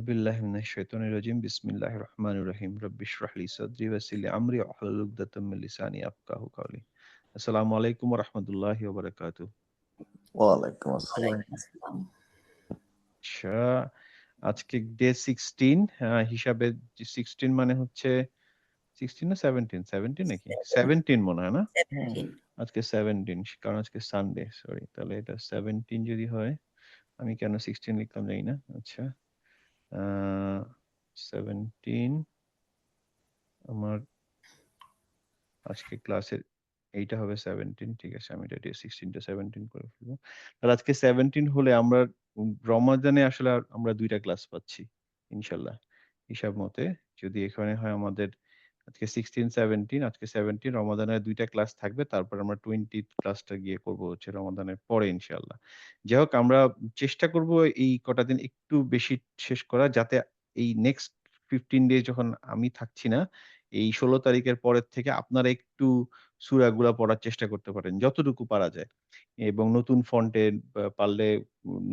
বিল্লাহি মিনাশ শাইতানির রাজিম। বিসমিল্লাহির রহমানির রহিম। রাব্বি ইশরাহ লি সাদরি ওয়া ইয়াসসির লি আমরি ওয়াহলুল উকদাতাম মিন লিসানি ইয়াফকাহু কাওলি। আসসালামু আলাইকুম ওয়া রাহমাতুল্লাহি ওয়া বারাকাতুহু। ওয়ালাইকুম আসসালাম। ওয়ালাইকুম আসসালাম। আচ্ছা, আজকে ডে 16 হিসাবে 16 মানে হচ্ছে 16 না 17? 17 নাকি? 17 মনে হয় না? 17 আজকে 17 কারণ আজকে সানডে। সরি। তাহলে এটা 17 যদি হয়, আমি কেন 16 লিখলাম জানি না। আচ্ছা। আ 17 আমার আজকে ক্লাসের এইটা হবে 17। ঠিক আছে, আমি এটা দিয়ে 16 টা 17 করে ফেলবো। তাহলে আজকে 17 হলে আমরা রমাদানে আসলে আমরা ২ টা ক্লাস পাচ্ছি ইনশাআল্লাহ। হিসাব মতে যদি এখানে হয় আমাদের আজকে 16, 17 আজকে 17 রমাদানের ২ টা ক্লাস থাকবে। তারপর আমরা 20th ক্লাসটা গিয়ে করব হচ্ছে রমাদানের পরে ইনশাআল্লাহ। যাই হোক, আমরা চেষ্টা করব এই কটা দিন একটু বেশি শেষ করা, যাতে এই নেক্সট 15 ডেজ যখন আমি থাকছি না, এই ১৬ তারিখের পরের থেকে আপনারা একটু সূরাগুলা পড়ার চেষ্টা করতে পারেন যতটুকু পারা যায়। এবং নতুন ফন্টে পারলে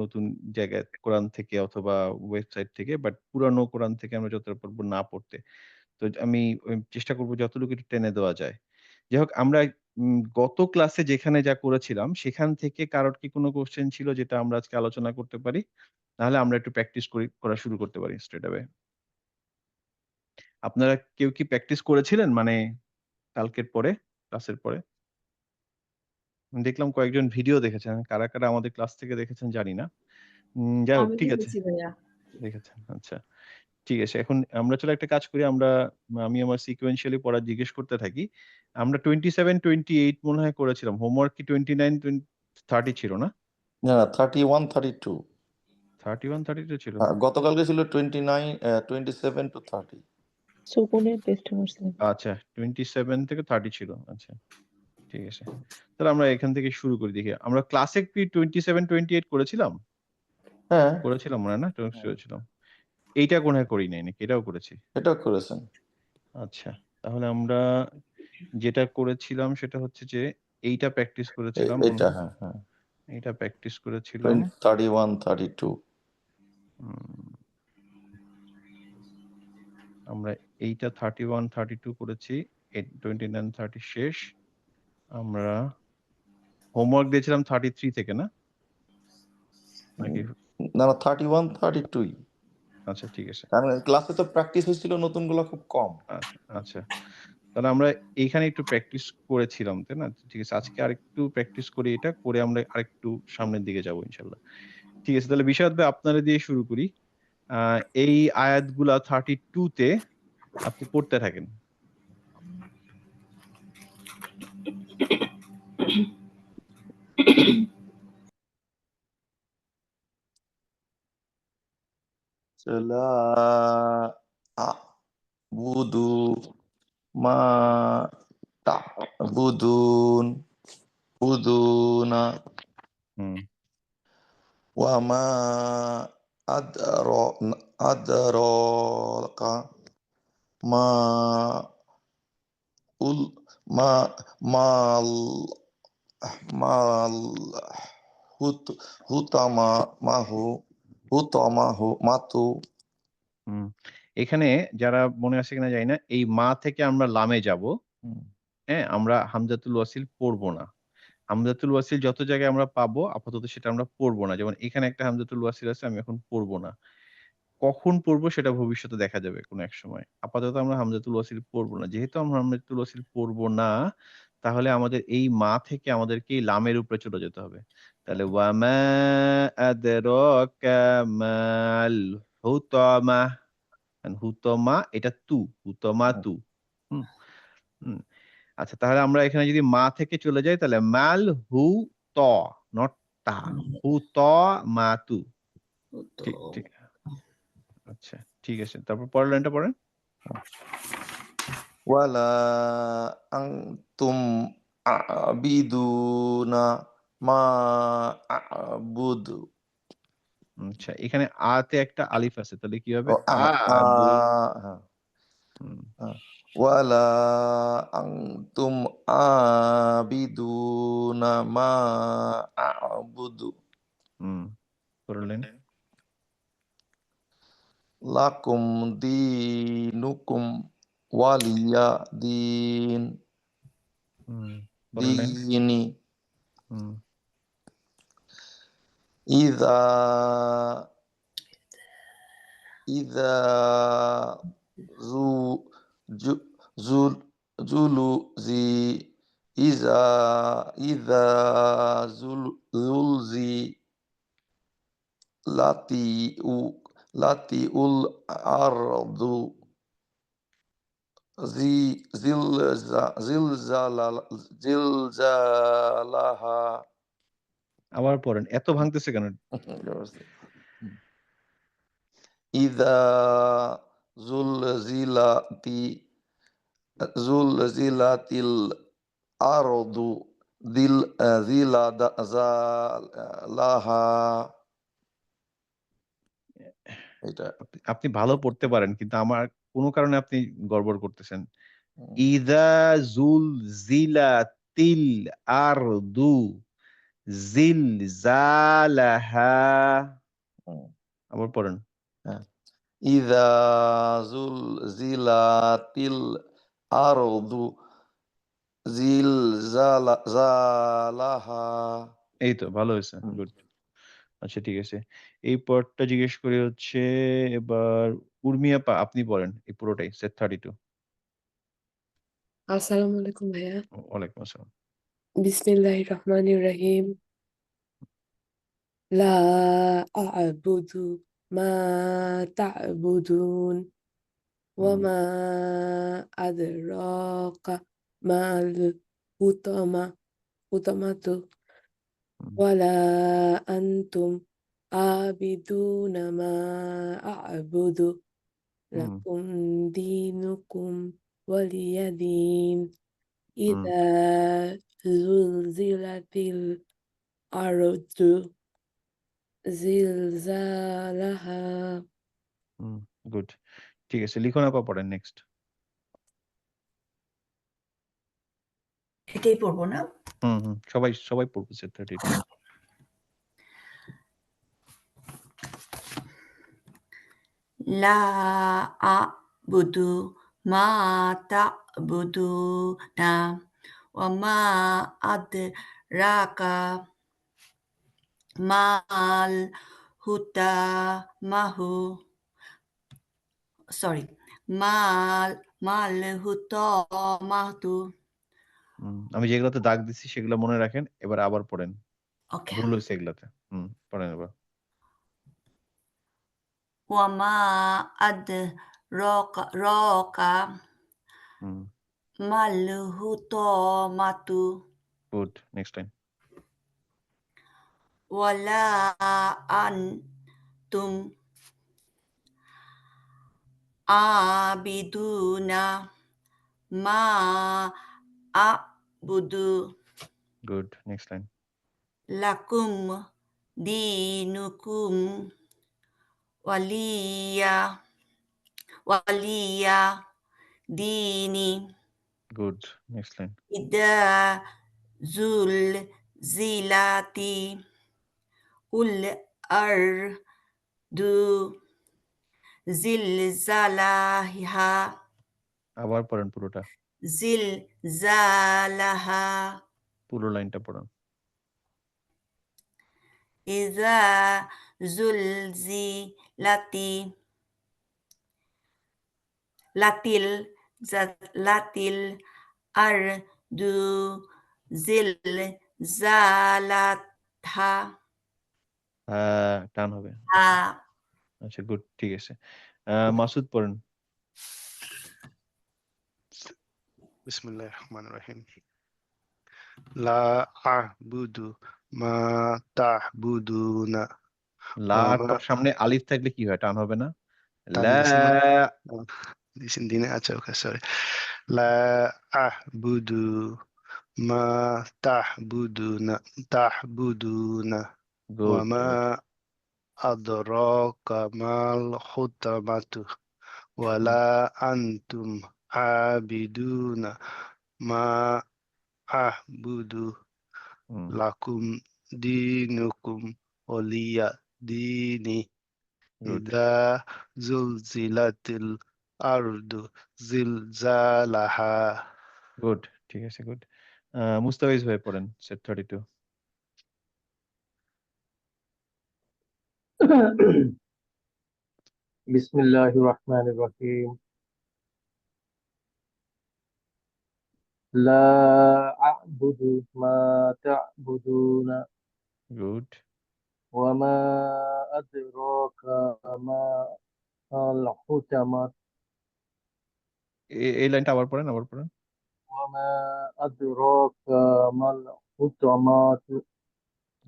নতুন জায়গায় কোরআন থেকে অথবা ওয়েবসাইট থেকে, বাট পুরানো কোরআন থেকে আমরা যতটা পারবো না পড়তে। তো আমি চেষ্টা করব যতটুকু একটু টেনে দেওয়া যায়। যাই হোক, আমরা গত ক্লাসে যেখানে যা করেছিলাম সেখান থেকে কারোর কি কোনো কোয়েশ্চেন ছিল যেটা আমরা আজকে আলোচনা করতে পারি? নাহলে আমরা একটু প্র্যাকটিস করা শুরু করতে পারি স্ট্রেইট অ্যাওয়ে। আপনারা কেউ কি প্র্যাকটিস করেছিলেন? মানে কালকের পরে, ক্লাসের পরে? দেখলাম কয়েকজন ভিডিও দেখেছেন। কারা আমাদের ক্লাস থেকে দেখেছেন জানি না। যাই হোক, আমি ঠিক আছে। দেখেছি ভাইয়া। দেখেছেন। আচ্ছা। ঠিক আছে। এখন আমরা চলো একটা কাজ করি। আমি আমার সিকোয়েন্সিয়ালি পড়া জিজ্ঞেস করতে থাকি। আমরা 27, 28 মনে হয় করেছিলাম। হোমওয়ার্ক কি 29, 30 ছিল না? না, 31, 32 31, 32 ছিল? গতকালকে ছিল 29, 27 to 30। সুকুনের টেস্ট করছিলাম। আচ্ছা, 27 থেকে 30 ছিল। আচ্ছা, ঠিক আছে। তাহলে আমরা এখান থেকে শুরু করি দেখি। আমরা ক্লাসে কি 27, 28 করেছিলাম? হ্যাঁ, করেছিলাম মনে হয় না? করেছিলাম। এইটা মনে হয় করি নাই নাকি? এটাও করেছি। এটাও করেছেন। আচ্ছা, তাহলে আমরা যেটা করেছিলাম সেটা হচ্ছে যে এইটা প্র্যাকটিস করেছিলাম। এটা হ্যাঁ হ্যাঁ এইটা প্র্যাকটিস করেছিলাম। 31, 32। উম আমরা এইটা 31, 32 করেছি। 29, 30 শেষ। আমরা হোমওয়ার্ক দিয়েছিলাম 33 থেকে না? নাকি? না, 31, 32। আচ্ছা, ঠিক আছে। কারণ ক্লাসে তো প্র্যাকটিস হয়েছিল, নতুনগুলো খুব কম। আচ্ছা, আচ্ছা। তাহলে আমরা এইখানে একটু প্র্যাকটিস করেছিলাম, তাই না? ঠিক আছে। আজকে আরেকটু প্র্যাকটিস করি, এটা করে আমরা আরেকটু সামনের দিকে যাবো ইনশাআল্লাহ। ঠিক আছে, তাহলে বিষাদ ভাই আপনারে দিয়ে শুরু করি। আ এই আয়াতগুলা 32 তে আপনি পড়তে থাকেন। লা আ'বুদু মা তা'বুদুন বুদুনা হুম। ওয়া মা আদরাকা মা উল মা মাল মাল হুত হুতামা মাহু হুতামাহু মাতু। হুম। এখানে যারা মনে আছে কিনা জানি না, এই মা থেকে আমরা লামে যাবো। হ্যাঁ? আমরা হামজাতুল ওয়াসিল পড়ব না। হামজাতুল ওয়াসিল যত জায়গায় আমরা পাবো আপাতত সেটা আমরা পড়ব না। যেমন এখানে একটা হামজাতুল ওয়াসিল আছে, আমি এখন পড়ব না। কখন পড়ব সেটা ভবিষ্যতে দেখা যাবে কোনো এক সময়। আপাতত আমরা হামজাতুল ওয়াসিল পড়ব না। যেহেতু আমরা হামজাতুল ওয়াসিল পড়ব না, তাহলে আমাদের এই মা থেকে আমাদেরকে এই লামের উপরে চলে যেতে হবে। তাহলে ওয়ামা আদরাকা মাল হুতামা। হুতমা এটা তু, হুতমা তু। হুম? হুম। আচ্ছা, তাহলে আমরা এখানে যদি মা থেকে চলে যাই তাহলে মাল হু ত, নট তা। হু ত মা তু। ঠিক, ঠিক। আচ্ছা, ঠিক আছে। তারপর পরের লাইনটা পড়েন। ওয়ালা আনতুম আ'বিদুনা মা আ'বুদু। আচ্ছা, এখানে আ তে একটা আলিফ আছে। তাহলে কি হবে? ও আবু। হ্যাঁ। হুম, ওয়ালা আনতুম আ'বিদুনা মা আ'বুদু। হুম। পরের লাইন। লাকুম দীনুকুম ওয়ালিয়া দিন পরের লাইন। দিনি হুম ইদা ইদা জু জু জুল জুলু জি ইজা ইদা জুলজি লাতি উ লাতি উল আরদু জি জিলজালাহা আবার পড়েন, এত ভাঙতেছে কেন? ইদা জুলজিলাতি জুলজিলাতিল আরদু জিলাদালাহা এটা আপনি ভালো পড়তে পারেন, কিন্তু আমার কোনো কারণে আপনি গড়বড় করতেছেন। হুম, ইযা যুলজিলাতিল আরদু জিলজালাহা। হুম, আবার পড়েন। হ্যাঁ। ইদা জুলজিলাতিল আরদু জিলজালাহা এই তো ভালো হয়েছে। গুড। আচ্ছা ঠিক আছে। এই পার্টটা জিজ্ঞেস করি হচ্ছে এবার উর্মি আপা, আপনি বলেন এই পুরোটাই সেট 32। আসসালামু আলাইকুম ভাইয়া। ওয়ালাইকুম আসসালাম। বিসমিল্লাহির রহমানির রহিম। লা আ'বুদু মা তা'বুদুন ওয়া হুম, মা আদরাকা মাল হুতামা হুতামাতু হুম, ওয়ালা আনতুম আবিদুনা মা আ'বুদু হুম, লাকুম দীনুকুম ওয়ালিয়া দীন। হুম, إذا زلزلت الأرض زلزالها হুম, গুড। ঠিক আছে। লিখন আপা পড়েন নেক্সট। এটাই পড়বো না? হুম। সবাই পড়বে সেট 32। লা আ'বুদু মা তা'বুদুনা ওয়া মা আদরাকা মাল হুতামাহু সরি মাল মাল হুতামাতু। আমি যেগুলোতে দাগ দিচ্ছি সেগুলো মনে রাখেন। এবার আবার পড়েন। ওকে। ভুল হইছে এগুলাতে। পড়েন এবার। ওয়া মা আদরাকা হুম, মাল হুতামাতু গুড। Next time. ওয়ালা আনতুম আবিদুনা মা আ'বুদু গুড। Next line. লাকুম দীনুকুম ওয়ালিয়া দীনি। গুড। Next line. ইদা জুলজিলাতি উল আরদু জিলজালাহা আবার পড়েন পুরোটা। জিলজালাহা পুরো লাইনটা পড়ুন। ইযা জুলজিলাতি লাতিল আরদু জিলজালাতহা টান হবে। আচ্ছা গুড। ঠিক আছে। মাসুদ পড়েন। বিসমিল্লাহির রহমানির রহিম। লা আ'বুদু মা তা'বুদুনা লা ওয়া মা সামনে আলিফ থাকলে কি হয়? টান হবে না? টান লা দিছি না? দিনে আচ্ছা ওকে সরি। লা আ'বুদু মা তা'বুদুনা ওয়া গুড, মা গুড। আদরাকা মাল হুতামাতু ওয়ালা আনতুম আবিদুনা মা আ'বুদু হুম, লাকুম দীনুকুম ওলিয়া দীনি। Good. إذا زلزلت الأرض زلزالها Good. ঠিক আছে, good. মুস্তাফিজ ভাই পড়েন set 32. بسم الله الرحمن الرحيم لا أعبد ما تعبدون Good. وما أدراك ما الحطمة এই লাইনটা আবার পড়েন وما أدراك ما الحطمة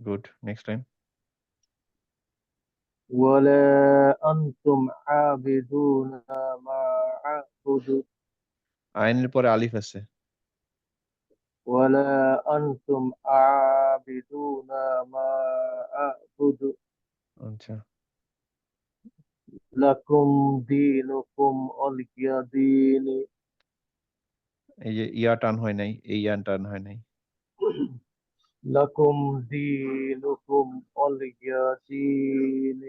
Good. Next line. ولا أنتم عابدون ما أعبد আইনের পরে আলিফ আছে। ولا أنتم عابدون ما أعبد আচ্ছা, لكم دينكم ولي دين এই যে ইয়া টান হয় নাই, এই ইয়ান টান হয় নাই। لكم دينكم ولي دين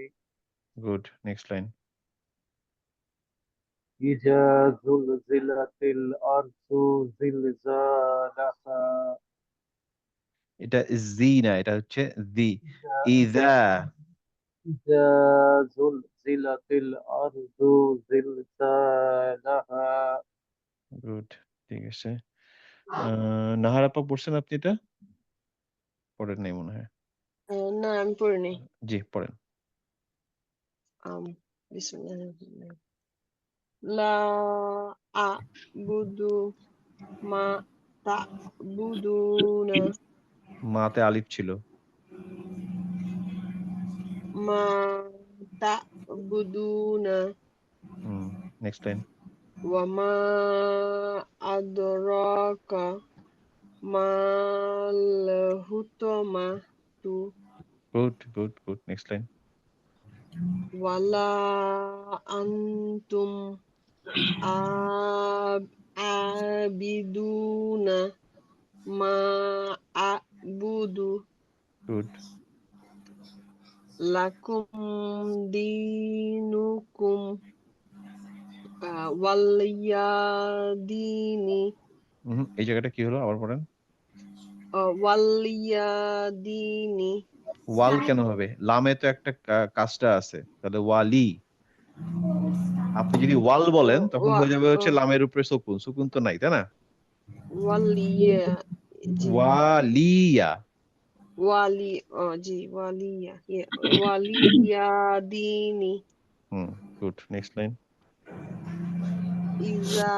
Good. Next line. إذا زلزلت الأرض زلزالها এটা জি না, এটা হচ্ছে দি। ইদা। إذا زلزلت الأرض زلزالها গুড, ঠিক আছে। নাহার আপা পড়ছেন আপনি এটা? পড়েন নাই মনে হয়। না আমি পড়িনি। জি পড়েন। বিসমিল্লাহির লা আ'বুদু মা তা'বুদুনা মাতে আলিফ ছিল। মা তা'বুদুনা নেক্সট লাইন। ওয়া মা আদরাকা মাল হুতমাতু good, good, good. Next line. ওয়ালা আনতুম আবিদুনা মা আ'বুদু গুড। লাকুম দিনুকুম ওয়ালিয়াদিনি এই জায়গাটা কি হলো আবার পড়েন। ওয়ালিয়াদিনি ওয়াল কেন হবে? লামে তো একটা কাজটা আছে, তাহলে ওয়ালি। আপনি যদি ওয়াল বলেন তখন হয়ে যাবে হচ্ছে লামের উপরে সুকুন, সুকুন তো নাই, তাই না? ওয়ালিয়া জি ওয়ালিয়া। ওয়ালি জি ওয়ালিয়া ওয়ালিয়াদিনি গুড। Next line. ইজা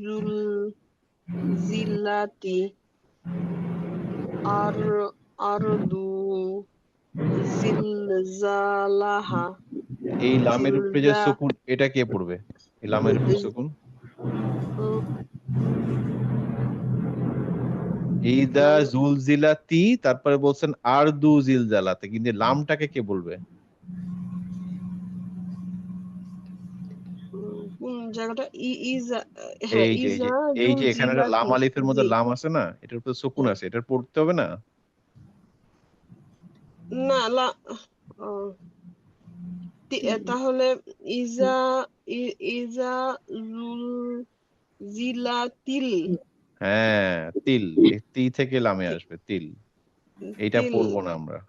জুলজিলাতি আরদু জিলজালাহা এই লামের উপরে যে সুকুন, এটা কে পড়বে? এই লামের উপরে সুকুন। ইদা জুলজিলাতি, তারপরে বলছেন আরদু জিলজালাতে, কিন্তু লামটাকে কে বলবে? কোন জায়গাটা ইজা হ্যাঁ এই যে ইজা এই যে এখানে একটা লাম জুলজিলাতি আলিফের মধ্যে জি লাম আছে না, এটার উপরে সুকুন আছে, এটা পড়তে হবে না? না তাহলে ইজা ইজা জুলজিলাতিল হ্যাঁ, তিল। তি থেকে লামে আসবে তিল। এইটা তিল পড়বো না আমরা।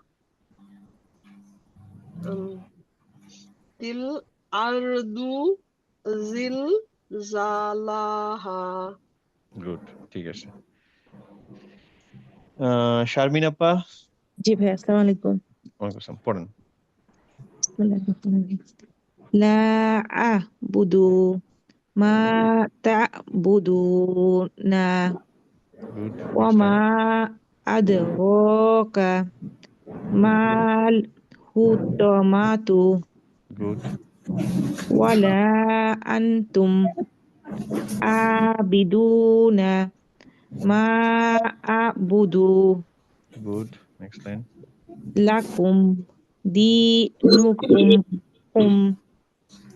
তিল আরদু জিলজালাহা। গুড, ঠিক আছে। শারমিন আপা। জি ভাই, আসসালামু আলাইকুম। ওয়ালাইকুম আসসালাম, পড়েন। লা আ'বুদু মা তা'বুদুনা গুড। ওয়া নেক্সট মা লাইন। আদরাকা মাল হুতামাতু গুড। ওয়ালা আনতুম আবিদুনা মা আ'বুদু গুড। Next line. লাকুম দীনুকুম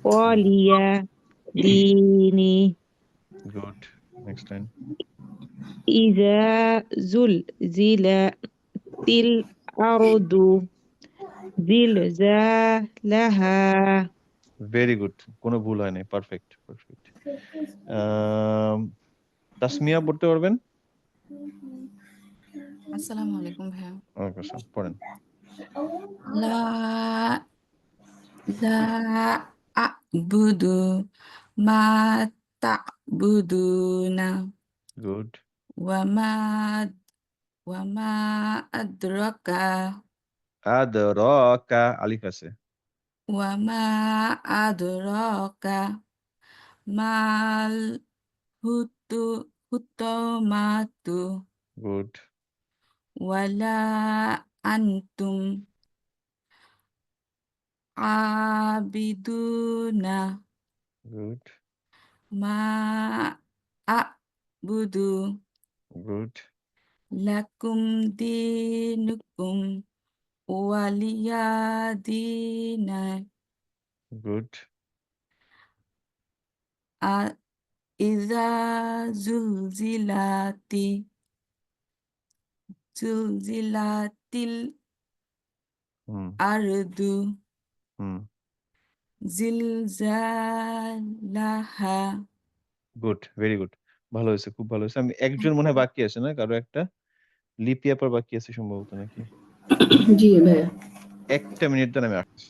ওয়ালিয়া দীনি গুড। Next line. إذا زلزلت الأرض জিলজালাহা ভেরি গুড, কোনো ভুল হয় নাই, পারফেক্ট পারফেক্ট। তাসমিয়া পড়তে পারবেন? আসসালামু আলাইকুম ভাইয়া। ওয়ালাইকুম আসসালাম, পড়েন। লা লা আ'বুদু মা তা'বুদুনা গুড। ওয়া মা আদরাকা আদরাকা, আলিফ আছে। ওয়া মা আদরাকা মাল হুতমাতু গুড। ওয়ালা আনতুম আবিদুনা গুড। মা আ'বুদু গুড। লাকুম দিনুকুম ওয়ালিয়া দিনা গুড। ইযা জুলজিলাতিল হুম আরদু হুম জিলজালাহা। গুড, ভেরি গুড, ভালো হয়েছে, খুব ভালো হয়েছে। আমি একজন মনে হয় বাকি আছে না, কারো একটা লিপিয়া পর বাকি আছে সম্ভবত নাকি? জি ভাইয়া। একটা মিনিট দেন, আমি আসছি।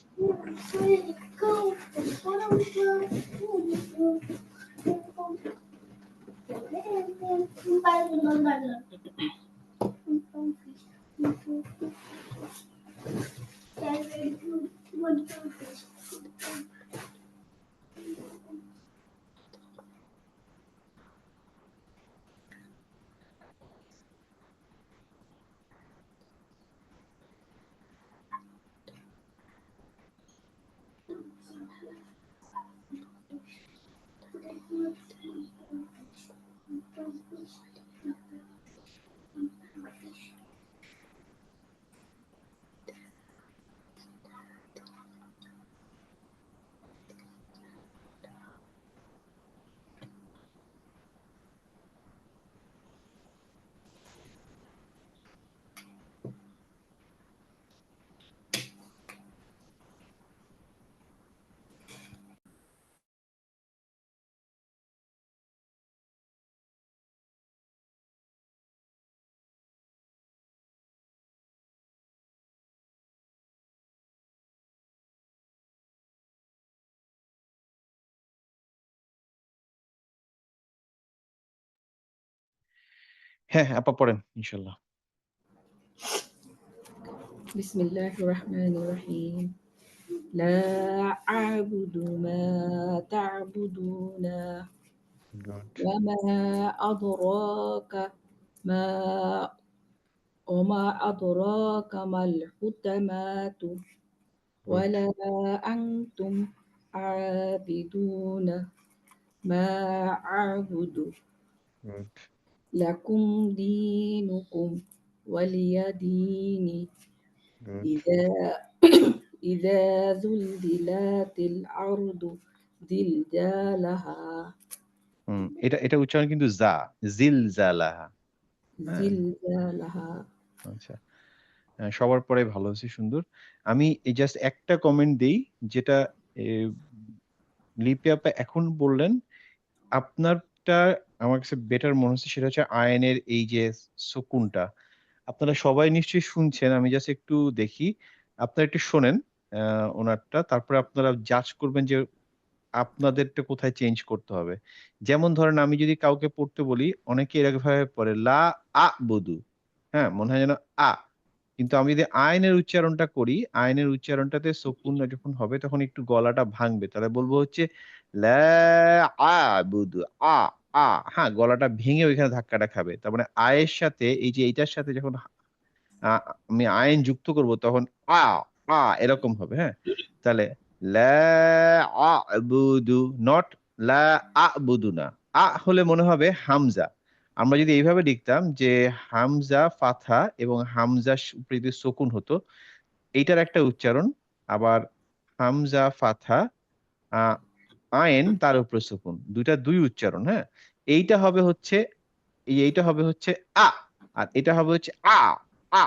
হ্যাঁ, আপা পড়েন ইনশাল্লাহ। বিসমিল্লাহির রহমানির রহিম। লা আ'বুদু মা তা'বুদুনা গুড। ওয়া মা আদরাকা মা মাল হুতামাতু গুড। ওয়ালা আনতুম আবিদুনা মা আ'বুদু গুড। লাকুম দীনুকুম ওয়ালিয়া দীনি গুড। ইযা ইযা যুলজিলাতিল আরদু জিলজালাহা এটা এটা উচ্চারণ কিন্তু জা, জিলজালাহা। হ্যাঁ, জিলজালাহা। আচ্ছা। সবার পরে ভালো হয়েছে, সুন্দর। আমি এই জাস্ট একটা কমেন্ট দেই, যেটা লিপি আপা এখন বললেন, আপনারটা আমার কাছে বেটার মনে হচ্ছে। সেটা হচ্ছে আয়নের এই যে সুকুনটা, আপনারা সবাই নিশ্চয়ই শুনছেন। আমি জাস্ট একটু দেখি, আপনারা একটু শোনেন ওনারটা, তারপরে আপনারা জাজ করবেন যে আপনাদেরটা কোথায় চেঞ্জ করতে হবে। যেমন ধরেন, আমি যদি কাউকে পড়তে বলি, অনেকে এরকম ভাবে পড়ে লা আ বধু, হ্যাঁ, মনে হয় যেন আ। কিন্তু আমি যদি আইনের উচ্চারণটা করি, আইনের উচ্চারণটাতে সুকুন যখন হবে তখন একটু গলাটা ভাঙবে, তাহলে বলবো হচ্ছে লা আ বুদু, আ আ। হ্যাঁ, গলাটা ভেঙে ওইখানে ধাক্কাটা খাবে। তার মানে আয়ের সাথে এই যে এইটার সাথে যখন আমি আইন যুক্ত করব, তখন আ আ এরকম হবে। হ্যাঁ, তাহলে লা আ'বুদু, নট লা আ'বুদু না। হলে মনে হবে হামজা। আমরা যদি এইভাবে লিখতাম যে হামজা ফাথা এবং হামজা উপরে যদি সুকুন হতো, এইটার একটা উচ্চারণ। আবার হামজা ফাথা, আহ আইন তার উপরে সুকুন, দুই উচ্চারণ। হ্যাঁ, এইটা হবে হচ্ছে এইটা হবে হচ্ছে আ, আর এটা হবে হচ্ছে আ আ।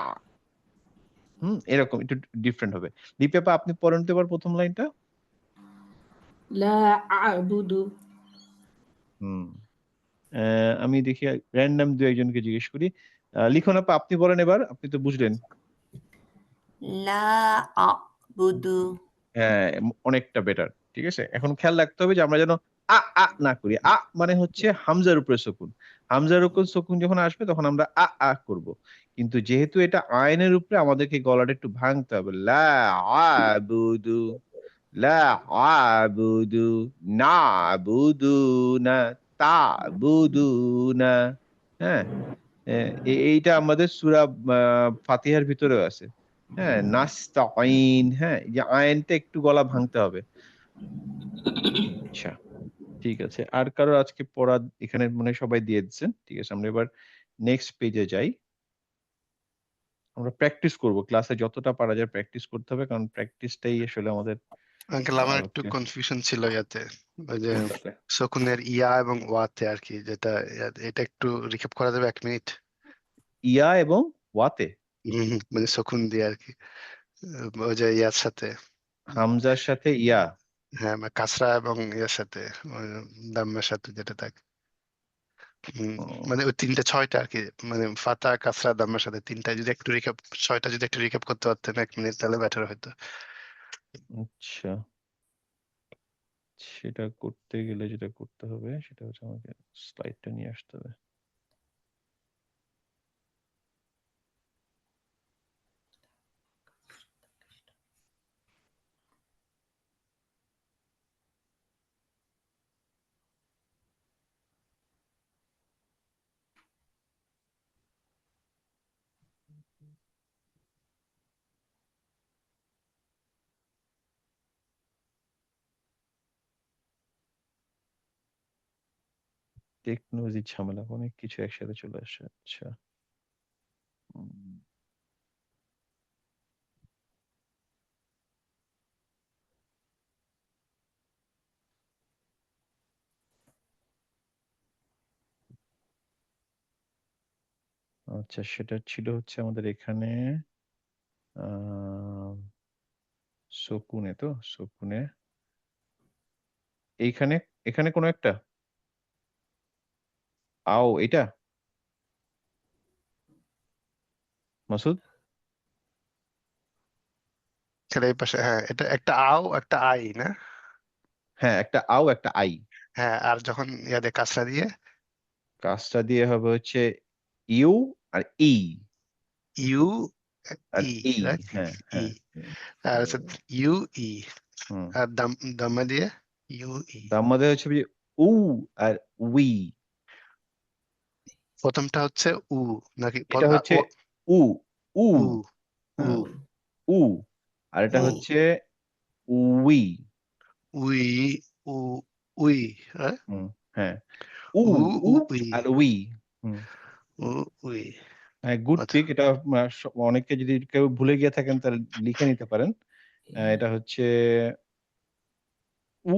এরকম একটু ডিফারেন্ট হবে। দীপেপা আপনি পড়েন তো এবার প্রথম লাইনটা। لا أعبد আমি দেখি র্যান্ডম দু একজনকে জিজ্ঞেস করি। লিখন আপা আপনি বলেন এবার, আপনি তো বুঝলেন। লা আ'বুদু হ্যাঁ, অনেকটা বেটার। ঠিক আছে, এখন খেয়াল রাখতে হবে যে আমরা যেন না করি। মানে হচ্ছে হামজার উপরে সুকুন। হামজার উপর সুকুন যখন আসবে তখন আমরা করব। কিন্তু যেহেতু এটা আইনের উপরে, আমাদেরকে গলাটা একটু ভাঙতে হবে। লা আ'বুদু, লা আ'বুদু, না'বুদু না, তা'বুদু না। হ্যাঁ, এইটা আমাদের সূরা ফাতিহার ভিতরেও আছে। হ্যাঁ, নাস্তাইন, হ্যাঁ, এই যে আইনটা একটু গলা ভাঙতে হবে। আচ্ছা, ঠিক আছে। আর কারো আজকে পড়া এখানে মনে হয় সবাই দিয়ে দিচ্ছেন। ঠিক আছে, আমরা এবার নেক্সট পেজে যাই। আমরা প্র্যাকটিস করব, ক্লাসে যতটা পারা যায় প্র্যাকটিস করতে হবে, কারণ প্র্যাকটিসটাই আসলে আমাদের আঙ্কেল আমার একটু কনফিউশন ছিল ইয়াতে, ওই যে কোনটাতে? শকুনের ইয়া এবং ওয়াতে আর কি, যেটা এটা একটু রিক্যাপ করা যাবে 1 মিনিট? ইয়া এবং ওয়াতে, মানে শকুন দিয়ে আর কি, ওই যে ইয়ার সাথে, হামজার সাথে ইয়া। হ্যাঁ মানে কাসরা এবং ইয়ার সাথে, ওই দাম্মের সাথে যেটা থাকে, ও, মানে ওই 3টা 6টা আর কি, মানে ফাতা কাসরা দাম্মের সাথে 3টা যদি একটু রিক্যাপ, 6টা যদি একটু রিক্যাপ করতে পারতেন 1 মিনিট তাহলে বেটার হতো। আচ্ছা, সেটা করতে গেলে যেটা করতে হবে সেটা হচ্ছে আমাকে স্লাইডটা নিয়ে আসতে হবে। টেকনোলজির ঝামেলা, অনেক কিছু একসাথে চলে আসে। আচ্ছা, উম, আচ্ছা, সেটা ছিল হচ্ছে আমাদের এখানে আহ শকুনে, তো শকুনে এইখানে, এখানে কোনো একটা এটা মাসুদ। সেটা এই পাশে, হ্যাঁ এটা একটা আও একটা আই না? হ্যাঁ, একটা একটা আই। হ্যাঁ, আর যখন ইয়াদে কাসরা দিয়ে, কাজটা দিয়ে হবে হচ্ছে U R E, U R E, E. Right? হ্যাঁ ই, হ্যাঁ। আর হচ্ছে ইউ ই, হুম, আর দাম্মা দিয়ে ইউ ই। তার মধ্যে হচ্ছে যে উ আর উই। প্রথমটা হচ্ছে উ নাকি এটা হচ্ছে উ, উ, উ, উ, হ্যাঁ, উ, আর এটা উ, হচ্ছে উই। উই, উ, উই, হ্যাঁ? হুম, হ্যাঁ, উ, উ, উ উই, আর উই। হুম, উ, উই। হ্যাঁ, গুড আচ্ছা, পিক। এটা অনেকে যদি কেউ ভুলে গিয়ে থাকেন তাহলে লিখে নিতে পারেন। এটা হচ্ছে উ,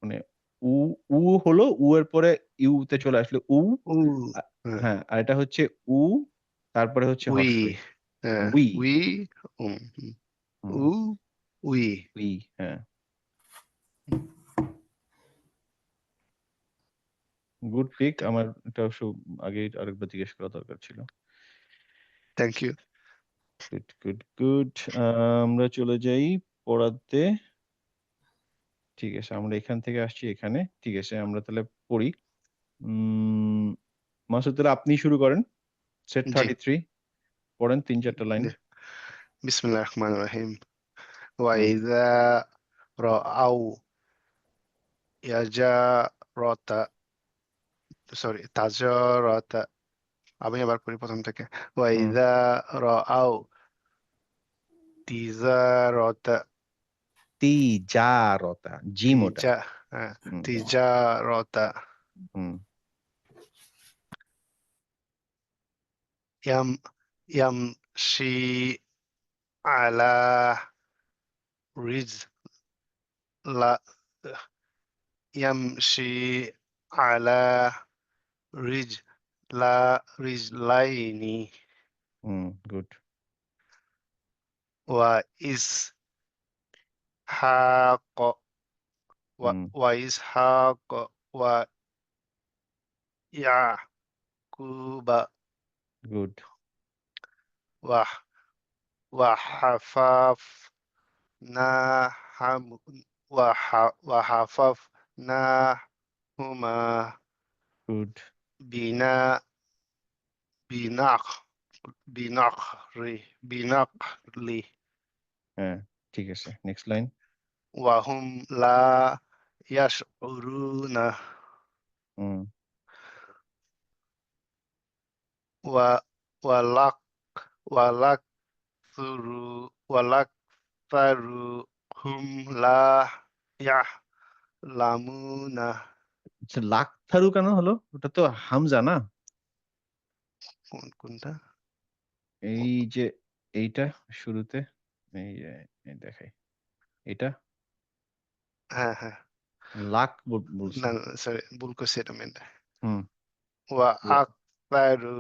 মানে উ, উ হলো উ এর পরে ইউ তে চলে আসলে উ। উ, আ- হ্যাঁ, হ্যাঁ, আর এটা হচ্ছে উ, তারপরে হচ্ছে উই, হর্ষই হ্যাঁ, উই। উই, হুম, উ, উই। উই, হ্যাঁ, গুড পিক। আমার এটা অবশ্য আগে আরেকবার জিজ্ঞেস করা দরকার ছিল। Thank you. Good good good. আমরা চলে যাই পড়াতে। ঠিক আছে, আমরা এখান থেকে আসছি এখানে। ঠিক আছে, আমরা তাহলে পড়ি। মাসুদ, তাহলে আপনি শুরু করেন। সেট জি, 33 পড়েন 3-4টা লাইন। জি। বিসমিল্লাহির রহমানির রহিম। হুম, ওয়াইদা রাআউ ইয়াজারতা, সরি তাজারতা, আমি আবার করি প্রথম থেকে। হুম, ওয়াইদা রাআউ তিজারতা, তিজারতা, জিম ওটা। তিজা, হ্যাঁ, হুম, তিজারতা, হুম, ইয়াম ইয়ামশি আলা রিজ লা, ইয়ামশি আলা রিজ লা রিজলাইনি। হুম, গুড। ওয়া ইস হাক হুম ওয়া ইস হাক ওয়া ইয়াকুবা গুড ওয়া ওয়া হাফাফ না হাম ওয়া হাফাফ না হুমা গুড বিনা বিনাক বিনাকলি হ্যাঁ ঠিক আছে নেক্সট লাইন ওয়াহুম লা ইয়াশউরুনা হুম ওয়ালাক ওয়ালাক সুরু ওয়ালাক সারু হুম লা ইয়ালামুনা আচ্ছা লাখ থারু কেন হলো ওটা তো হামজা না কোনটা এই যে এইটা শুরুতে এই যে এই দেখাই এটা হ্যাঁ হ্যাঁ লাখ বলছে না সরি ভুল করছি এটা মেন হুম ওয়া আকসারু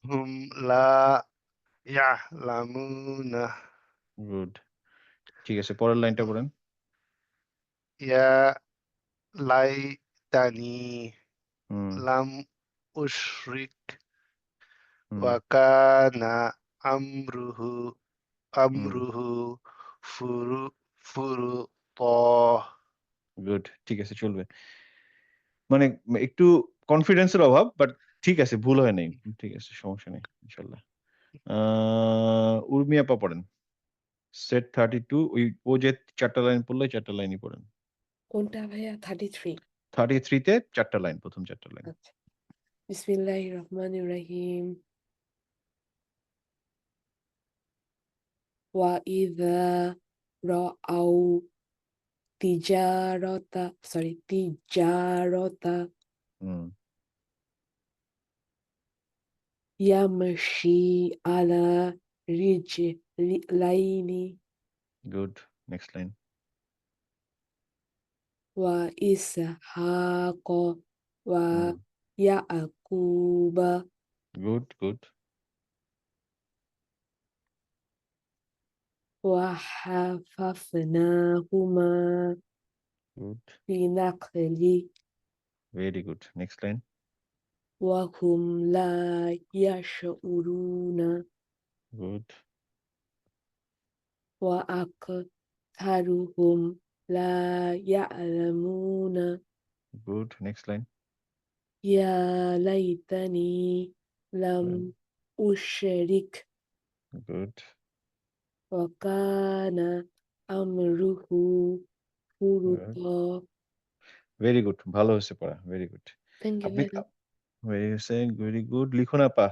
হুম লা ইয়ালামুনা গুড ঠিক আছে পরের লাইনটা পড়েন ইয়া লাইতানি হুম লাম উশরিক হুম ওয়া কানা আমরুহু হুম ফুরু ফুরু ত গুড ঠিক আছে চলবে মানে একটু কনফিডেন্সের অভাব বাট ঠিক আছে ভুল হয় নাই ঠিক আছে সমস্যা নেই ইনশাল্লাহ উর্মি আপা পড়েন সেট 32 ওই ও যে চারটা লাইন পড়লে চারটা লাইনই পড়েন কোনটা ভাইয়া 33? 33 তে চারটা লাইন প্রথম চারটা লাইন আচ্ছা বিসমিল্লাহির রহমানির রহিম ওয়া ইযা রাআউ তিজারতা হুম ইয়ামশি আলা রিজলাইনি গুড নেক্সট লাইন ওয়া ইসহাক ওয়া হুম ইয়াকুবা গুড গুড ওয়া হাফাফনাহুমা গুড বিনাখলি ভেরি গুড নেক্সট লাইন ওয়া হুম লা ইয়াশউরুনা গুড ওয়া আকথারুহুম লা ইয়ালামুনা গুড নেক্সট লাইন ইয়া লাইতানি লাম উশরিক গুড ওয়া কানা আমরুহু ফুরুতা। ভেরি গুড ভালো হয়েছে পড়া ভেরি গুড থ্যাংক ইউ আপনি ভাইয়া। ভেরি গুড লিখুন আপা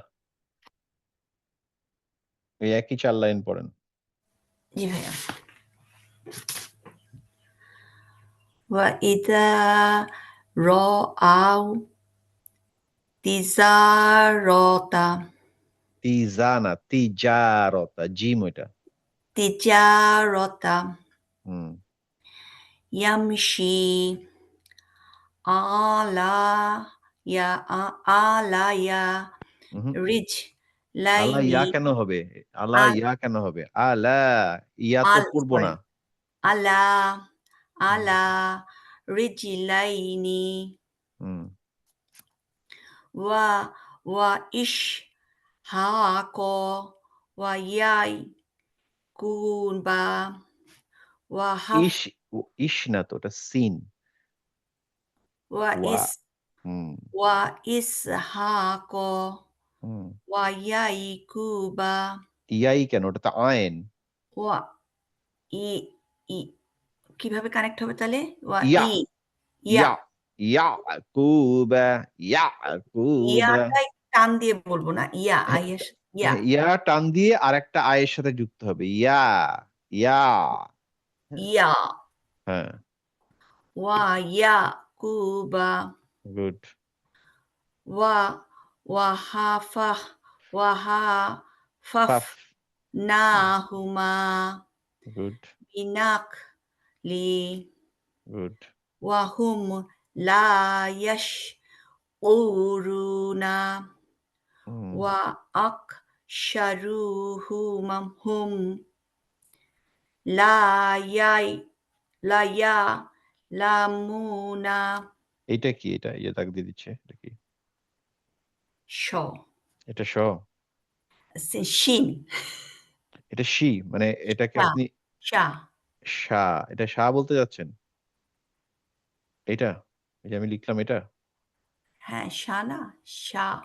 এই একই চার লাইন পড়েন জি ভাইয়া ওয়া ইদা রাআউ তিজারতা তিজানা তিজারতা জিম ওইটা তিজারতা হুম ইয়ামশি আলায়া উহুম। রিজ আলা ইয়া লাইনি কেন হবে আলা আল ইয়া কেন হবে আলা ইয়া তো আল পড়বো সরি না আলা আলা রিজলাইনি হুম ওয়া ওয়া ইশ হাক ওয়া ইয়াই কুবা ওয়া হাফ ইশ ইশ না তো ওটা সিন ওয়া ওয়া ইস হুম ওয়া ইসহাক হুম ওয়া ইয়াইকুবা ইয়াই কেন ওটা তো আইন ওয়া ই ই কিভাবে কানেক্ট হবে তাহলে ওয়া ইয়া ই ইয়া ইয়া কুবা ইয়াকুবা ইয়াটাই টান দিয়ে বলবো না ইয়া আইয়ের ইয়া ইয়া টান দিয়ে আরেকটা আয়ের সাথে যুক্ত হবে ইয়া ইয়া ইয়া হ্যাঁ ওয়া ইয়াকুবা গুড ওয়া ওয়াহাফাহ ওয়াহাফাফ ফাফ নাহুমা গুড বিনাকলি গুড ওয়াহুম লা ইয়াশউরুনা ওয়া শারুহুম হুম লা ইয়াই লা ইয়া লামুনা এইটা কি? এটা এই যে দাগ দিয়ে দিচ্ছে এটা কি? শ এটা স? শিন এটা শি মানে এটাকে শা আপনি শা সা এটা সা বলতে যাচ্ছেন? এইটা? এই যে আমি লিখলাম এটা? হ্যাঁ শা না শা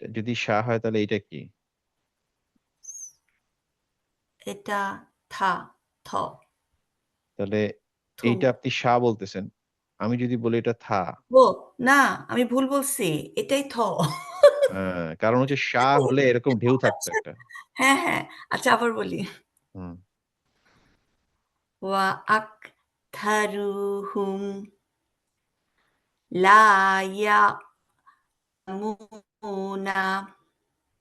যদি সা হয় তাহলে এইটা কি? এটা থা থ তাহলে থু এইটা আপনি সা বলতেছেন। আমি যদি বলি এটা থা, ও না আমি ভুল বলছি এটাই থ কারণ হচ্ছে সা হলে এরকম ঢেউ থাকতো আচ্ছা একটা। হ্যাঁ হ্যাঁ আচ্ছা আবার বলি হুম, ওয়া আকথারুহুম লা ইয়ালামুনা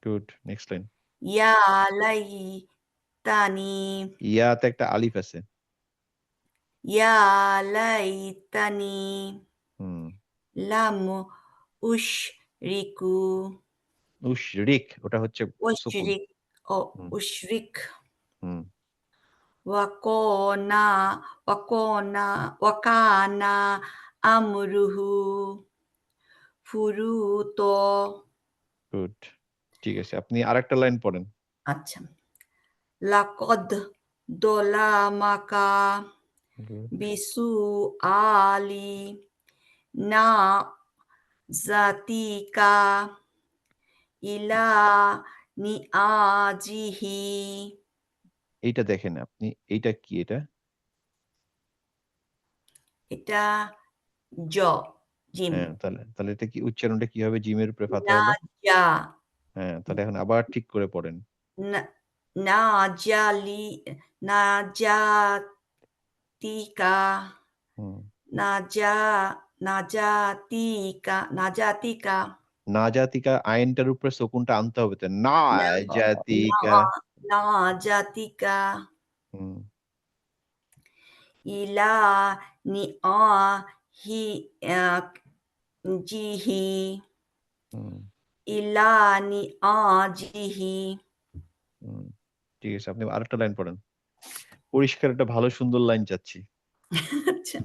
গুড। Next line. ইয়া লাইতানি ইয়াতে একটা আলিফ আছে। ইয়া লাইতানি হুম, লাম উশরিকু উশরিক ওটা হচ্ছে সুকুন। উশরিক ও হুম, উশরিক হুম, ওয়াকনা ওয়াকানা আমরুহু ফুরুত গুড। ঠিক আছে। আপনি আরেকটা লাইন পড়েন। আচ্ছা লাকদ দোলামাকা গুড, বিসু আলি না জাতিকা ইলা নিআজিহি এইটা দেখেন আপনি। এইটা কি এটা? এটা জ জিম হ্যাঁ, তাহলে এটা কি উচ্চারণটা কি হবে জিমের উপরে ফাথা না হলে? যা হ্যাঁ, তাহলে এখন আবার ঠিক করে পড়েন। না না জালি না জাতিকা হুম, না যা না জাতিকা না জাতিকা নাজাতিকা আইনটার উপরে সুকুনটা আনতে হবে তো। না না জাতিকা। না জাতিকা হুম, ইলা নিআ হি জিহি হুম, ইলা নিআজিহি হুম। ঠিক আছে। আপনি আরেকটা লাইন পড়েন। পরিষ্কার একটা ভালো সুন্দর লাইন চাচ্ছি। আচ্ছা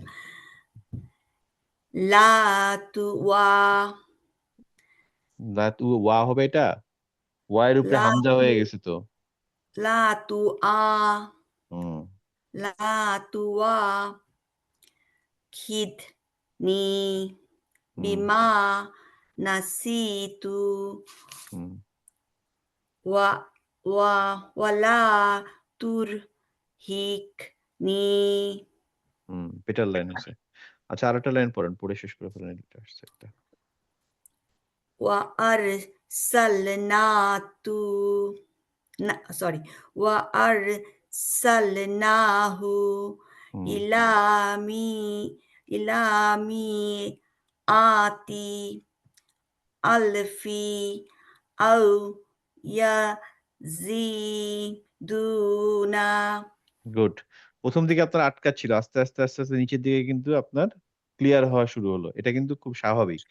লা তুওয়া ওয়া হবে এটা? ওয়া এর উপরে লা হামজা তু হয়ে গেছে তো। লা তুআ হুম, লা তুওয়া খিদনি হুম, বিমা নাসিতু হুম, ওয়া ওয়া ওয়ালা তুরহিকনি হুম। বেটার লাইন হইছে। আচ্ছা আরেকটা লাইন পড়েন। পড়ে শেষ করে ফেলেন। এটা আসছে একটা। ওয়া আরসালনাতু না সরি ওয়া আরসালনাহু হুম, ইলামি ইলামি আতি আলফি আও ইয়াজিদুনা গুড। ১ম দিকে আপনার আটকা ছিল। আস্তে আস্তে নিচের দিকে কিন্তু আপনার ক্লিয়ার হওয়া শুরু হলো। এটা কিন্তু খুব স্বাভাবিক।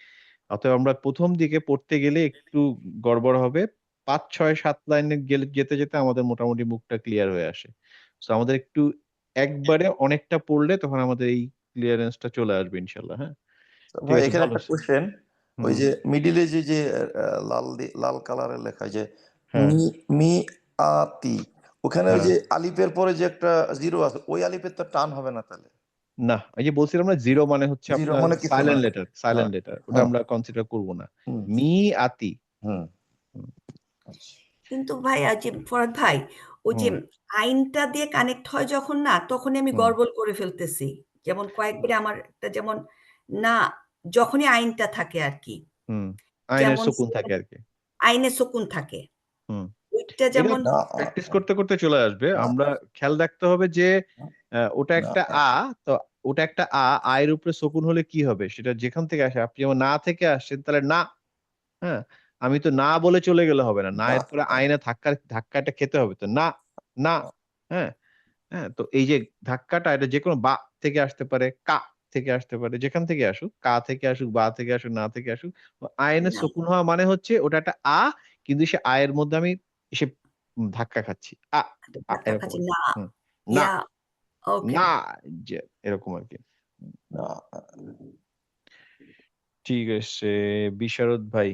অতএব আমরা ১ম দিকে পড়তে গেলে একটু গড়বড় হবে। ৫, ৬, ৭ লাইনে যেতে আমাদের মোটামুটি মুখটা ক্লিয়ার হয়ে আসে। সো আমাদের একটু একবারে অনেকটা পড়লে তখন আমাদের এই ক্লিয়ারেন্স টা চলে আসবে ইনশাআল্লাহ। হ্যাঁ? ঠিক ভাই আছে এখানে ভালো। একটা কোশ্চেন, ওই হুম, যে মিডিলে যে লাল কালারের লেখা যে হ্যাঁ, মি মি আতি, ওখানে ওই হ্যাঁ। যে আলিফের পরে যে একটা জিরো আছে, ওই আলিফের তো টান হবে না তাহলে? না, এই যে বলছিলাম না 0 মানে হচ্ছে জিরো আপনার মানে কিছু না। সাইলেন্ট হ্যাঁ, লেটার। ওটা হ্যাঁ, আমরা কনসিডার করব না। হুম, মি আতি। হুম, হুম, আচ্ছা, কিন্তু ভাই যে ফরহাদ ভাই ওই যে হুম, আইনটা দিয়ে কানেক্ট হয় যখন না তখনই আমি হুম, গড়বড় করে ফেলতেছি যেমন কয়েকবারে আমার একটা যেমন না যখনই আইনটা থাকে আর কি হুম। আইনের যেমন সুকুন থাকে আরকি। আইনে সুকুন থাকে হুম। ওইটা এটা যেমন না, প্র্যাকটিস করতে চলে আসবে। না, আমরা খেয়াল রাখতে হবে যে ওটা না, একটা তো ওটা একটা এর উপরে সুকুন হলে কি হবে? সেটা যেখান থেকে আসে। আপনি যেমন না থেকে আসছেন তাহলে না, হ্যাঁ? আমি তো না বলে চলে গেলে হবে না। না না, এর পরে আইনে ধাক্কাটা খেতে হবে তো। না, না, হ্যাঁ? হ্যাঁ? তো এই যে ধাক্কাটা এটা যেকোনো বা থেকে আসতে পারে, কা থেকে আসতে পারে। যেখান থেকে আসুক, কা থেকে আসুক, বা থেকে আসুক, না থেকে আসুক। আইনের না সুকুন হওয়া মানে হচ্ছে ওটা একটা কিন্তু সে এর মধ্যে আমি এসে ধাক্কা খাচ্ছি ধাক্কা এরকম খাচ্ছি আর কি। না না ইয়া ওকে না যে এরকম আর কি। ঠিক আছে বিশারদ ভাই,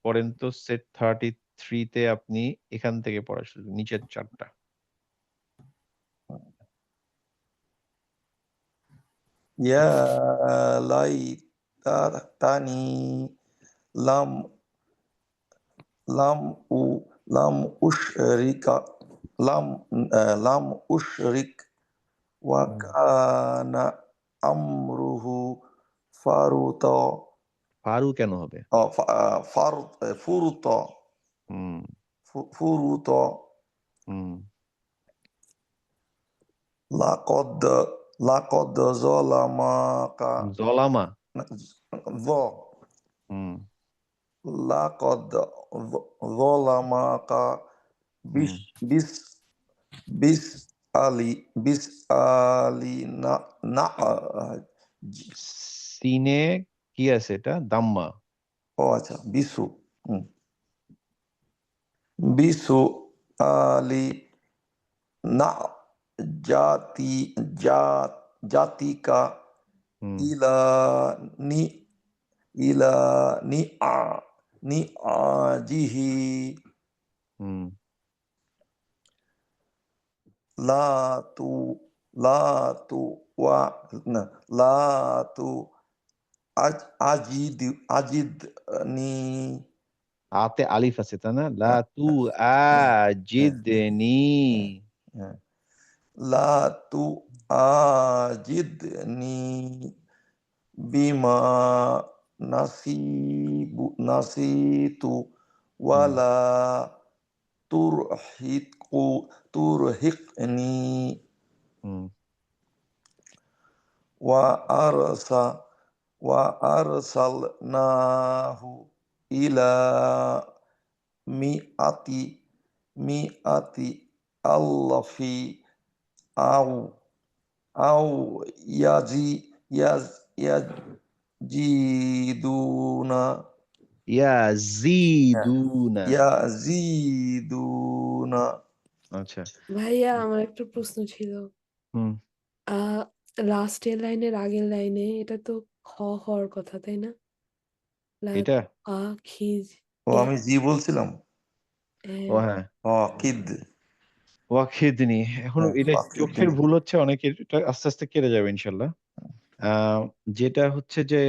পড়েন তো সেট 33 তে আপনি এখান থেকে পড়া শুরু, নিচের চারটা। يا ليتني لم لم لم أشرك لم أشرك وكان أمره فرطا ফারু কেন হবে? فرطا হুম فرطا হুম لقد لقد ظلمك জলামা। ظ হুম لقد ظلمك হুম بس بسألي সিনে কি আছে এটা? দাম্মা। ও আচ্ছা বিসু আলি না জাতি জাতিকা হুম ইলা নি ইলা নি আজিহি হুম লা তু লা তু ওয়া না লা তু আজিদ নি আতে আলিফ আছে তাই না? লা তু আজিদনি। লা তু আজিদনি বিমা নাসিতু ওয়ালা তুরহিকনি হুম وأرس وأرسلناه إلى مئة ألف أو أو يزيدون ইয়াজিদুনা। আচ্ছা ভাইয়া আমার একটা প্রশ্ন ছিল। হুম লাস্টের লাইনের আগের লাইনে এটা তো খ হওয়ার কথা তাই না? এটা খিজ ও আমি জি বলছিলাম ও হ্যাঁ কিদ ওয়াখিদনি। এখন এটা চোখের ভুল হচ্ছে অনেকের, এটা আস্তে আস্তে কেটে যাবে ইনশাল্লাহ। যেটা হচ্ছে যে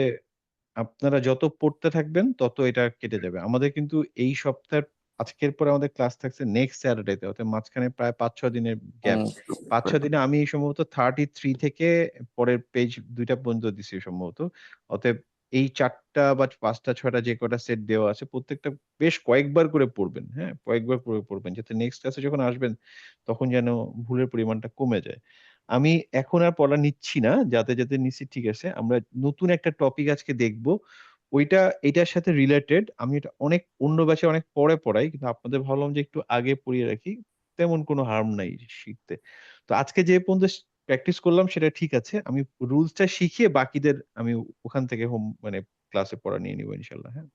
আপনারা যত পড়তে থাকবেন তত এটা কেটে যাবে। আমাদের কিন্তু এই সপ্তাহের আজকের পরে আমাদের ক্লাস থাকছে নেক্সট স্যাটারডেতে, অর্থাৎ মাঝখানে প্রায় 5-6 দিনের গ্যাপ। 5-6 দিনে আমি সম্ভবত 33 থেকে পরের পেজ 2টা পর্যন্ত দিছি সম্ভবত। অতএব এই 4টা বা 5টা-6টা যে কটা সেট দেওয়া আছে প্রত্যেকটা বেশ কয়েকবার করে পড়বেন, হ্যাঁ কয়েকবার করে পড়বেন, যাতে নেক্সট ক্লাসে যখন আসবেন তখন যেন ভুলের পরিমাণটা কমে যায়। আমি এখন আর পড়া নিচ্ছি না, যাতে যাতে নিচ্ছি ঠিক আছে। আমরা নতুন একটা টপিক আজকে দেখব, ওইটা এটার সাথে রিলেটেড। আমি এটা অনেক অন্য ব্যাচে অনেক পরে পড়াই, কিন্তু আপনাদের ভাবলাম যে একটু আগে পড়িয়ে রাখি, তেমন কোনো হার্ম নাই শিখতে। তো আজকে যে পর্যন্ত প্র্যাকটিস করলাম সেটা ঠিক আছে, আমি রুলসটা শিখিয়ে বাকিদের আমি ওখান থেকে হোম মানে ক্লাসে পড়া নিয়ে নিবো ইনশাল্লাহ। হ্যাঁ